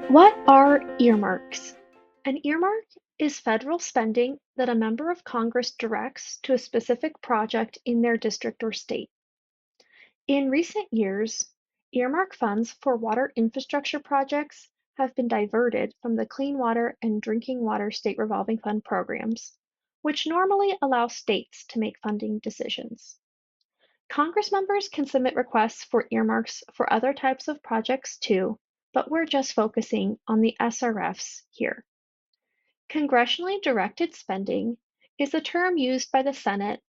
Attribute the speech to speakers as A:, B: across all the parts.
A: What are earmarks? An earmark is federal spending that a member of Congress directs to a specific project in their district or state. In recent years, earmark funds for water infrastructure projects have been diverted from the Clean Water and Drinking Water State Revolving Fund programs, which normally allow states to make funding decisions. Congress members can submit requests for earmarks for other types of projects too, but we're just focusing on the SRFs here. Congressionally directed spending is the term used by the Senate,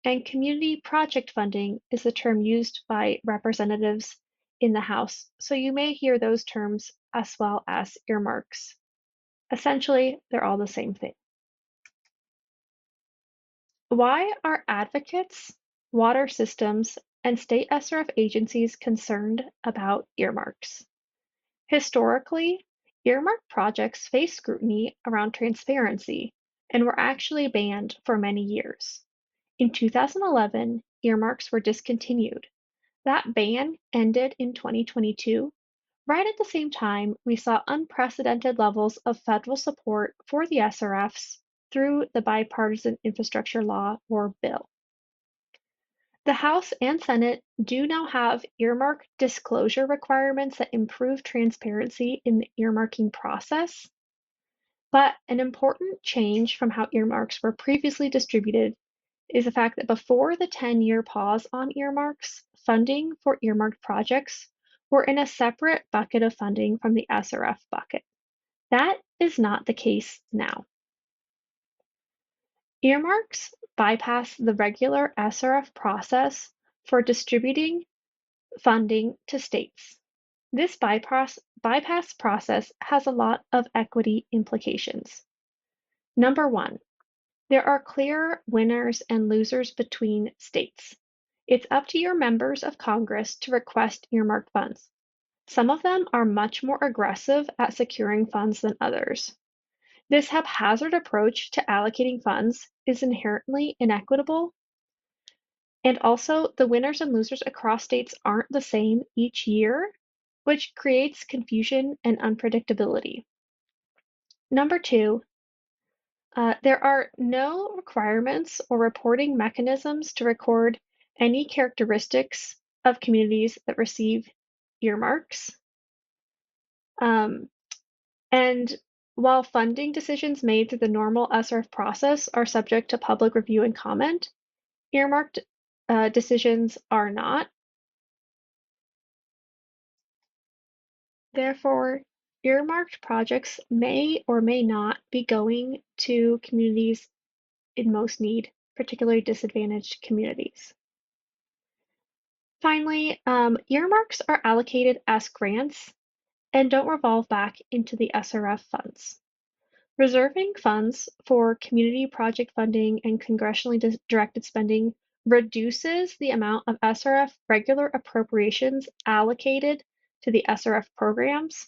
A: and community project funding is the term used by representatives in the House, so you may hear those terms as well as earmarks. Essentially, they're all the same thing. Why are advocates, water systems, and state SRF agencies concerned about earmarks? Historically, earmark projects faced scrutiny around transparency and were actually banned for many years. In 2011, earmarks were discontinued. That ban ended in 2022. Right at the same time, we saw unprecedented levels of federal support for the SRFs through the Bipartisan Infrastructure Law, or bill. The House and Senate do now have earmark disclosure requirements that improve transparency in the earmarking process, but an important change from how earmarks were previously distributed is the fact that before the 10-year pause on earmarks, funding for earmarked projects were in a separate bucket of funding from the SRF bucket. That is not the case now. Earmarks bypass the regular SRF process for distributing funding to states. This bypass process has a lot of equity implications. Number one, there are clear winners and losers between states. It's up to your members of Congress to request earmarked funds. Some of them are much more aggressive at securing funds than others. This haphazard approach to allocating funds is inherently inequitable, and also the winners and losers across states aren't the same each year, which creates confusion and unpredictability. Number two, there are no requirements or reporting mechanisms to record any characteristics of communities that receive earmarks. And while funding decisions made through the normal SRF process are subject to public review and comment, earmarked decisions are not. Therefore, earmarked projects may or may not be going to communities in most need, particularly disadvantaged communities. Finally, earmarks are allocated as grants and don't revolve back into the SRF funds. Reserving funds for community project funding and congressionally directed spending reduces the amount of SRF regular appropriations allocated to the SRF programs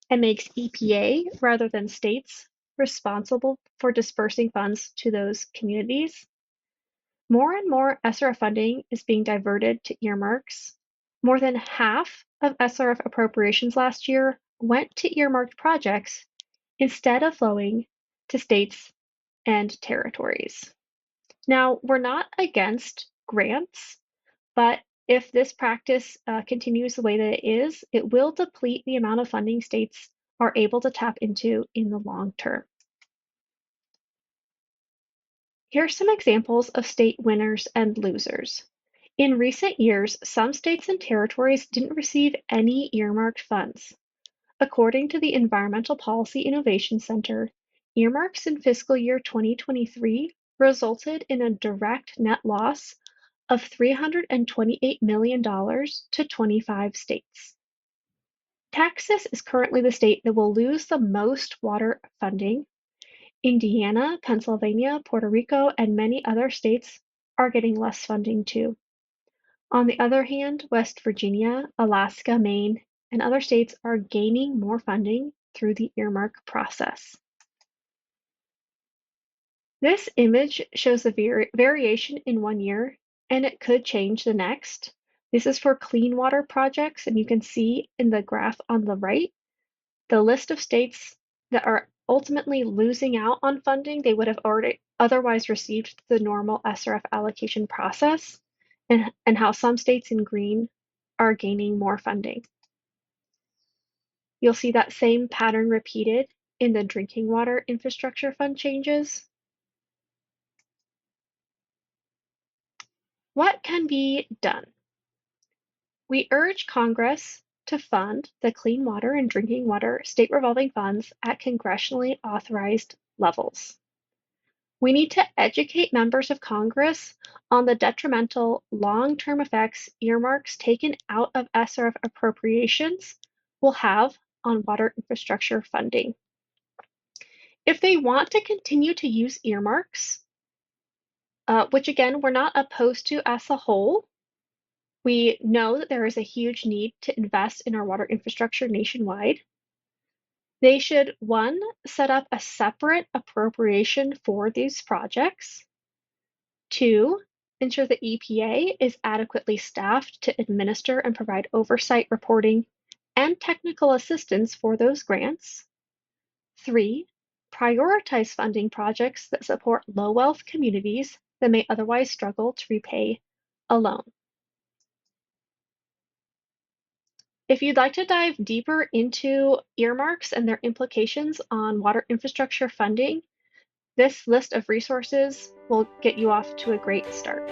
A: and makes EPA, rather than states, responsible for dispersing funds to those communities. More and more SRF funding is being diverted to earmarks. More than half of SRF appropriations last year went to earmarked projects instead of flowing to states and territories. Now, we're not against grants, but if this practice continues the way that it is, it will deplete the amount of funding states are able to tap into in the long term. Here are some examples of state winners and losers. In recent years, some states and territories didn't receive any earmarked funds. According to the Environmental Policy Innovation Center, earmarks in fiscal year 2023 resulted in a direct net loss of $328 million to 25 states. Texas is currently the state that will lose the most water funding. Indiana, Pennsylvania, Puerto Rico, and many other states are getting less funding too. On the other hand, West Virginia, Alaska, Maine, and other states are gaining more funding through the earmark process. This image shows the variation in one year, and it could change the next. This is for clean water projects, and you can see in the graph on the right The list of states that are ultimately losing out on funding they would have already otherwise received the normal SRF allocation process, and how some states in green are gaining more funding. You'll see that same pattern repeated in the drinking water infrastructure fund changes. What can be done? We urge Congress to fund the clean water and drinking water state revolving funds at congressionally authorized levels. We need to educate members of Congress on the detrimental long-term effects earmarks taken out of SRF appropriations will have on water infrastructure funding. If they want to continue to use earmarks, which again, we're not opposed to as a whole, we know that there is a huge need to invest in our water infrastructure nationwide. They should, one, set up a separate appropriation for these projects. Two, ensure the EPA is adequately staffed to administer and provide oversight reporting and technical assistance for those grants. Three, prioritize funding projects that support low-wealth communities that may otherwise struggle to repay a loan. If you'd like to dive deeper into earmarks and their implications on water infrastructure funding, this list of resources will get you off to a great start.